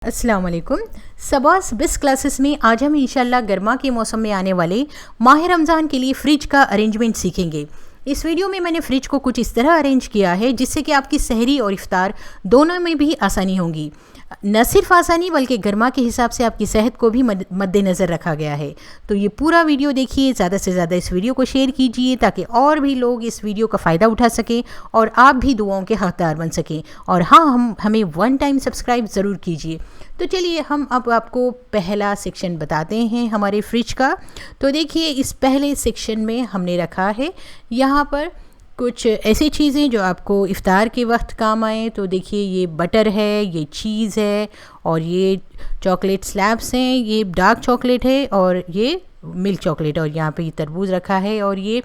अस्सलाम वालेकुम। सबास best classes में आज हम इंशाल्लाह गर्मा के मौसम में आने वाले माह रमज़ान के लिए फ़्रिज का अरेंजमेंट सीखेंगे। इस वीडियो में मैंने फ़्रिज को कुछ इस तरह अरेंज किया है जिससे कि आपकी सहरी और इफ्तार दोनों में भी आसानी होगी। न सिर्फ आसानी बल्कि गर्मा के हिसाब से आपकी सेहत को भी मद्देनज़र रखा गया है। तो ये पूरा वीडियो देखिए, ज़्यादा से ज़्यादा इस वीडियो को शेयर कीजिए ताकि और भी लोग इस वीडियो का फ़ायदा उठा सकें और आप भी दुआओं के हकदार बन सकें। और हाँ, हमें 1 टाइम सब्सक्राइब ज़रूर कीजिए। तो चलिए हम अब आपको पहला सेक्शन बताते हैं हमारे फ्रिज का। तो देखिए इस पहले सेक्शन में हमने रखा है यहाँ पर कुछ ऐसी चीज़ें जो आपको इफ़्तार के वक्त काम आए। तो देखिए ये बटर है, ये चीज़ है और ये चॉकलेट स्लैब्स हैं, ये डार्क चॉकलेट है और ये मिल्क चॉकलेट, और यहाँ पे ये तरबूज रखा है। और ये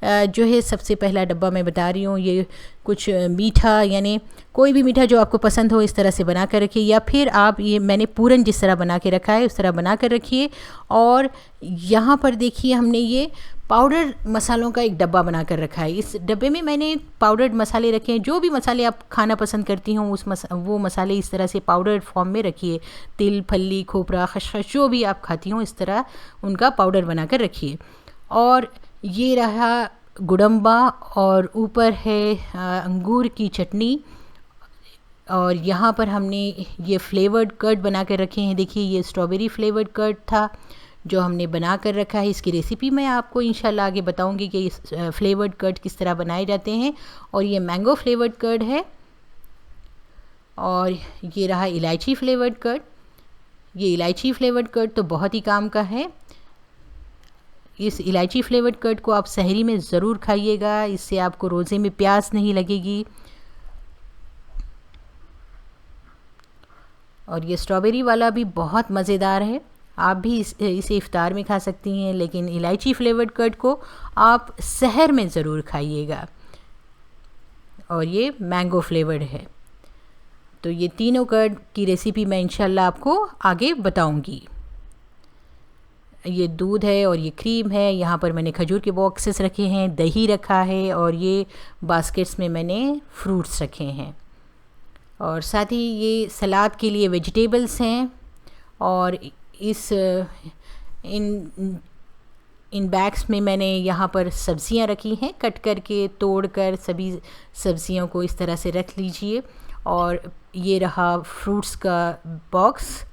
जो है सबसे पहला डब्बा मैं बता रही हूँ, ये कुछ मीठा, यानी कोई भी मीठा जो आपको पसंद हो इस तरह से बना कर रखिए, या फिर आप ये मैंने पूरन जिस तरह बना के रखा है उस तरह बना कर रखिए। और यहाँ पर देखिए हमने ये पाउडर मसालों का एक डब्बा बना कर रखा है। इस डब्बे में मैंने पाउडर्ड मसाले रखे हैं, जो भी मसाले आप खाना पसंद करती हों वो मसाले इस तरह से पाउडर फॉर्म में रखिए। तिल, फल्ली, खोपरा, खसखस जो भी आप खाती हों इस तरह उनका पाउडर बना कर रखिए। और ये रहा गुड़म्बा और ऊपर है अंगूर की चटनी। और यहाँ पर हमने ये फ्लेवर्ड कर्ड बना कर रखे हैं। देखिए ये स्ट्रॉबेरी फ्लेवर्ड कर्ड था जो हमने बना कर रखा है। इसकी रेसिपी मैं आपको इंशाल्लाह आगे बताऊंगी कि इस फ्लेवर्ड कर्ड किस तरह बनाए जाते हैं। और ये मैंगो फ्लेवर्ड कर्ड है। और ये रहा इलायची फ्लेवर्ड कर्ड। ये इलायची फ्लेवर्ड कर्ड तो बहुत ही काम का है। इस इलायची फ्लेवर्ड कर्ड को आप सहरी में ज़रूर खाइएगा, इससे आपको रोज़े में प्यास नहीं लगेगी। और ये स्ट्रॉबेरी वाला भी बहुत मज़ेदार है, आप भी इसे इफ़्तार में खा सकती हैं, लेकिन इलायची फ्लेवर्ड कर्ड को आप सहर में ज़रूर खाइएगा। और ये मैंगो फ्लेवर्ड है। तो ये तीनों कर्ड की रेसिपी मैं इंशाल्लाह आपको आगे बताऊंगी। ये दूध है और ये क्रीम है। यहाँ पर मैंने खजूर के बॉक्सेस रखे हैं, दही रखा है और ये बास्केट्स में मैंने फ्रूट्स रखे हैं। और साथ ही ये सलाद के लिए वेजिटेबल्स हैं। और इन बैग्स में मैंने यहाँ पर सब्ज़ियाँ रखी हैं, कट करके तोड़ कर सभी सब्ज़ियों को इस तरह से रख लीजिए। और ये रहा फ्रूट्स का बॉक्स।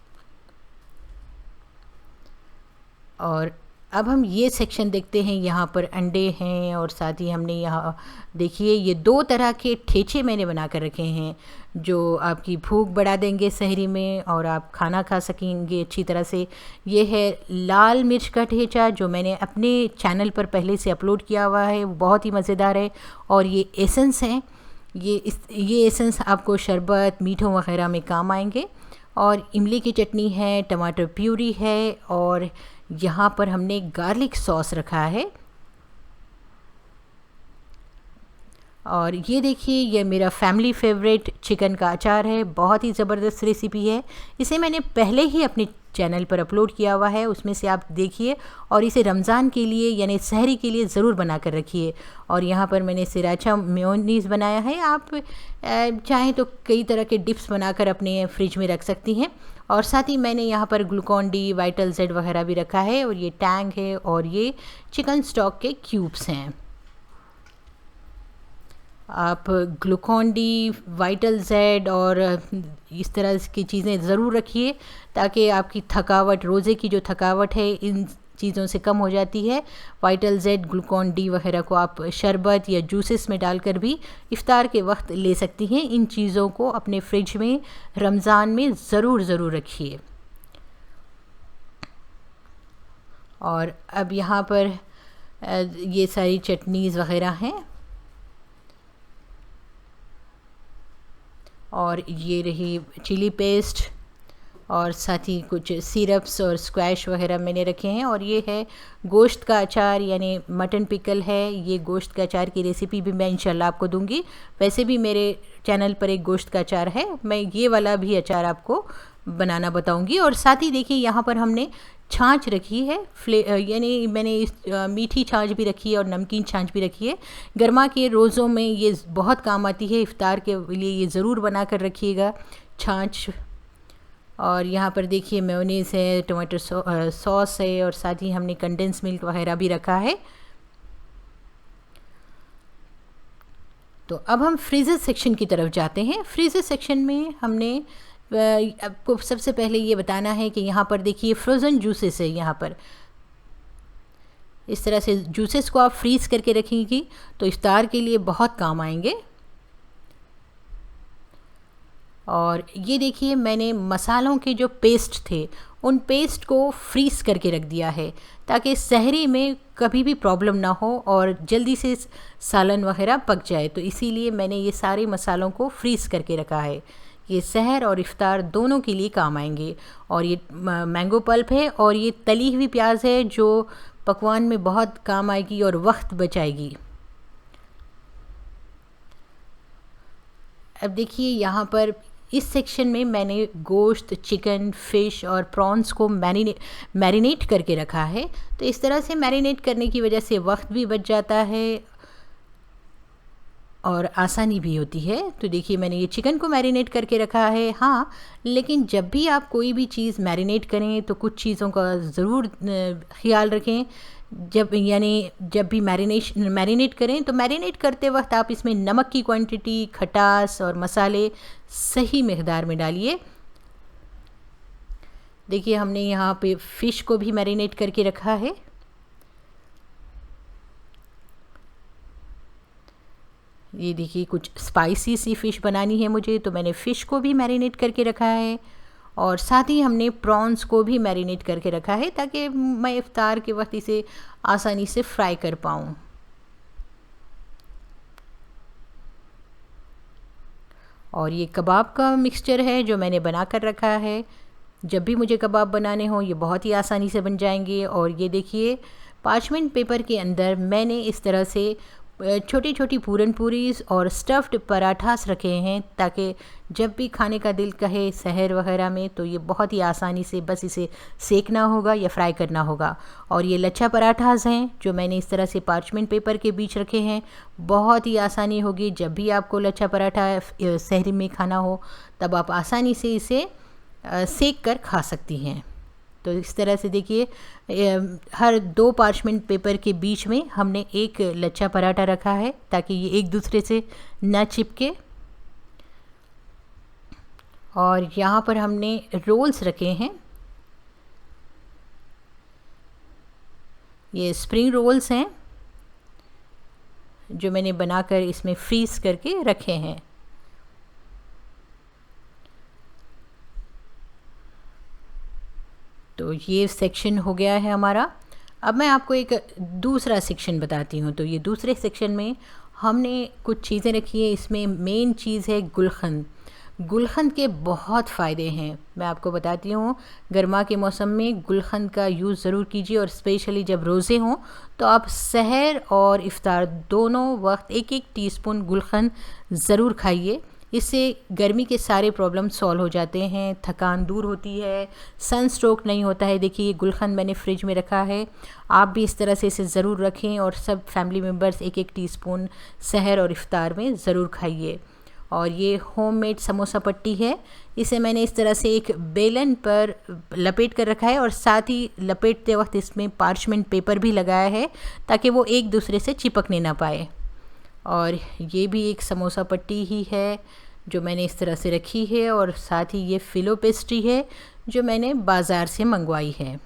और अब हम ये सेक्शन देखते हैं। यहाँ पर अंडे हैं और साथ ही हमने यहाँ देखिए ये 2 तरह के ठेचे मैंने बना कर रखे हैं जो आपकी भूख बढ़ा देंगे सहरी में और आप खाना खा सकेंगे अच्छी तरह से। ये है लाल मिर्च का ठेचा जो मैंने अपने चैनल पर पहले से अपलोड किया हुआ है, वो बहुत ही मज़ेदार है। और ये एसेंस हैं, ये एसेंस आपको शरबत, मीठों वगैरह में काम आएंगे। और इमली की चटनी है, टमाटर प्यूरी है और यहाँ पर हमने गार्लिक सॉस रखा है। और ये देखिए ये मेरा फैमिली फेवरेट चिकन का अचार है, बहुत ही ज़बरदस्त रेसिपी है। इसे मैंने पहले ही अपने चैनल पर अपलोड किया हुआ है, उसमें से आप देखिए। और इसे रमज़ान के लिए यानी सहरी के लिए ज़रूर बना कर रखिए। और यहाँ पर मैंने सिराचा मेयोनीज़ बनाया है। आप चाहें तो कई तरह के डिप्स बनाकर अपने फ्रिज में रख सकती हैं। और साथ ही मैंने यहाँ पर ग्लूकॉन डी, वाइटल जेड वगैरह भी रखा है। और ये टैंग है और ये चिकन स्टॉक के क्यूब्स हैं। आप ग्लूकॉन डी, वाइटल जेड और इस तरह की चीज़ें ज़रूर रखिए ताकि आपकी थकावट, रोज़े की जो थकावट है इन चीज़ों से कम हो जाती है। वाइटल जेड, ग्लूकॉन डी वगैरह को आप शरबत या जूसेस में डालकर भी इफ़्तार के वक्त ले सकती हैं। इन चीज़ों को अपने फ्रिज में रमज़ान में ज़रूर रखिए। और अब यहाँ पर ये सारी चटनीज़ वगैरह हैं। और ये रही चिली पेस्ट और साथ ही कुछ सिरप्स और स्क्वैश वगैरह मैंने रखे हैं। और ये है गोश्त का अचार यानी मटन पिकल है। ये गोश्त का अचार की रेसिपी भी मैं इंशाल्लाह आपको दूंगी। वैसे भी मेरे चैनल पर एक गोश्त का अचार है, मैं ये वाला भी अचार आपको बनाना बताऊंगी। और साथ ही देखिए यहाँ पर हमने छाछ रखी है, यानी मैंने मीठी छाछ भी रखी है और नमकीन छाछ भी रखी है। गर्मा के रोज़ों में ये बहुत काम आती है, इफ़्तार के लिए ये ज़रूर बना कर रखिएगा छाछ। और यहाँ पर देखिए मेयोनीज़ है, टमाटो सॉस है, और साथ ही हमने कंडेंस मिल्क वगैरह भी रखा है। तो अब हम फ्रीज़र सेक्शन की तरफ जाते हैं। फ्रीज़र सेक्शन में हमने आपको सबसे पहले ये बताना है कि यहाँ पर देखिए फ्रोज़न जूसेस है। यहाँ पर इस तरह से जूसेस को आप फ्रीज़ करके रखेंगी तो इफ्तार के लिए बहुत काम आएंगे। और ये देखिए मैंने मसालों के जो पेस्ट थे उन पेस्ट को फ्रीज़ करके रख दिया है ताकि सहरी में कभी भी प्रॉब्लम ना हो और जल्दी से सालन वगैरह पक जाए। तो इसीलिए मैंने ये सारे मसालों को फ्रीज़ करके रखा है। ये सहर और इफ्तार दोनों के लिए काम आएंगे। और ये मैंगो पल्प है और ये तली हुई प्याज है जो पकवान में बहुत काम आएगी और वक्त बचाएगी। अब देखिए यहाँ पर इस सेक्शन में मैंने गोश्त, चिकन, फ़िश और प्रॉन्स को मैरिनेट करके रखा है। तो इस तरह से मैरिनेट करने की वजह से वक्त भी बच जाता है और आसानी भी होती है। तो देखिए मैंने ये चिकन को मैरिनेट करके रखा है। हाँ, लेकिन जब भी आप कोई भी चीज़ मैरिनेट करें तो कुछ चीज़ों का ज़रूर ख्याल रखें। जब भी मैरिनेट करें तो मैरिनेट करते वक्त आप इसमें नमक की क्वांटिटी, खटास और मसाले सही मिक़दार में डालिए। देखिए हमने यहाँ पे फ़िश को भी मैरिनेट करके रखा है। ये देखिए कुछ स्पाइसी सी फ़िश बनानी है मुझे, तो मैंने फ़िश को भी मैरिनेट करके रखा है। और साथ ही हमने प्रॉन्स को भी मैरिनेट करके रखा है ताकि मैं इफ्तार के वक्त इसे आसानी से फ्राई कर पाऊँ। और ये कबाब का मिक्सचर है जो मैंने बना कर रखा है। जब भी मुझे कबाब बनाने हों ये बहुत ही आसानी से बन जाएंगे। और ये देखिए पार्चमेंट पेपर के अंदर मैंने इस तरह से छोटी छोटी पूरन पूरीज़ और स्टफ़्ड पराठास रखे हैं ताकि जब भी खाने का दिल कहे सहर वगैरह में तो ये बहुत ही आसानी से बस इसे सेकना होगा या फ्राई करना होगा। और ये लच्छा पराठास हैं जो मैंने इस तरह से पार्चमेंट पेपर के बीच रखे हैं। बहुत ही आसानी होगी जब भी आपको लच्छा पराठा सहरी में खाना हो तब आप आसानी से इसे सेक कर खा सकती हैं। तो इस तरह से देखिए हर 2 पार्चमेंट पेपर के बीच में हमने एक लच्छा पराठा रखा है ताकि ये एक दूसरे से ना चिपके। और यहाँ पर हमने रोल्स रखे हैं। ये स्प्रिंग रोल्स हैं जो मैंने बनाकर इसमें फ्रीज़ करके रखे हैं। तो ये सेक्शन हो गया है हमारा। अब मैं आपको एक दूसरा सेक्शन बताती हूँ। तो ये दूसरे सेक्शन में हमने कुछ चीज़ें रखी है। इसमें मेन चीज़ है गुलकंद। गुलकंद के बहुत फ़ायदे हैं, मैं आपको बताती हूँ। गर्मा के मौसम में गुलकंद का यूज़ ज़रूर कीजिए और स्पेशली जब रोज़े हों तो आप सहर और इफ्तार दोनों वक्त 1-1 टीस्पून गुलकंद ज़रूर खाइए। इससे गर्मी के सारे प्रॉब्लम सॉल्व हो जाते हैं, थकान दूर होती है, सन स्ट्रोक नहीं होता है। देखिए ये गुलकंद मैंने फ्रिज में रखा है, आप भी इस तरह से इसे ज़रूर रखें और सब फैमिली मेम्बर्स 1-1 टीस्पून सहर और इफ्तार में ज़रूर खाइए। और ये होममेड समोसा पट्टी है, इसे मैंने इस तरह से एक बेलन पर लपेट कर रखा है और साथ ही लपेटते वक्त इसमें पार्चमेंट पेपर भी लगाया है ताकि वो एक दूसरे से चिपकने ना पाए। और ये भी एक समोसा पट्टी ही है जो मैंने इस तरह से रखी है। और साथ ही ये फिलो पेस्ट्री है जो मैंने बाज़ार से मंगवाई है।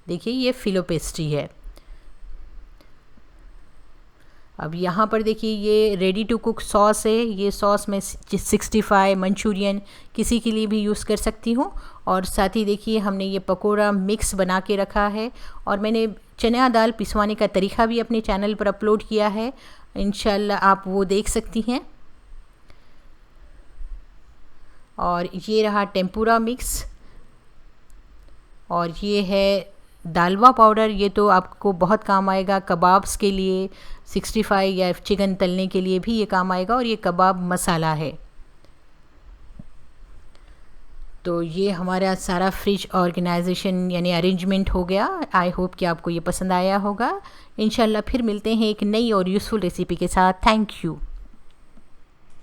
देखिए ये फिलो पेस्ट्री है। अब यहाँ पर देखिए ये रेडी टू कुक सॉस है। ये सॉस मैं 65 मंचूरियन किसी के लिए भी यूज़ कर सकती हूँ। और साथ ही देखिए हमने ये पकोड़ा मिक्स बना के रखा है और मैंने चना दाल पिसवाने का तरीका भी अपने चैनल पर अपलोड किया है, इंशाल्लाह आप वो देख सकती हैं। और ये रहा टेम्पुरा मिक्स। और ये है दालवा पाउडर, ये तो आपको बहुत काम आएगा कबाब्स के लिए, 65 या चिकन तलने के लिए भी ये काम आएगा। और ये कबाब मसाला है। तो ये हमारा सारा फ्रिज ऑर्गेनाइजेशन यानी अरेंजमेंट हो गया। आई होप कि आपको ये पसंद आया होगा। इंशाल्लाह फिर मिलते हैं एक नई और यूज़फुल रेसिपी के साथ। Thank you.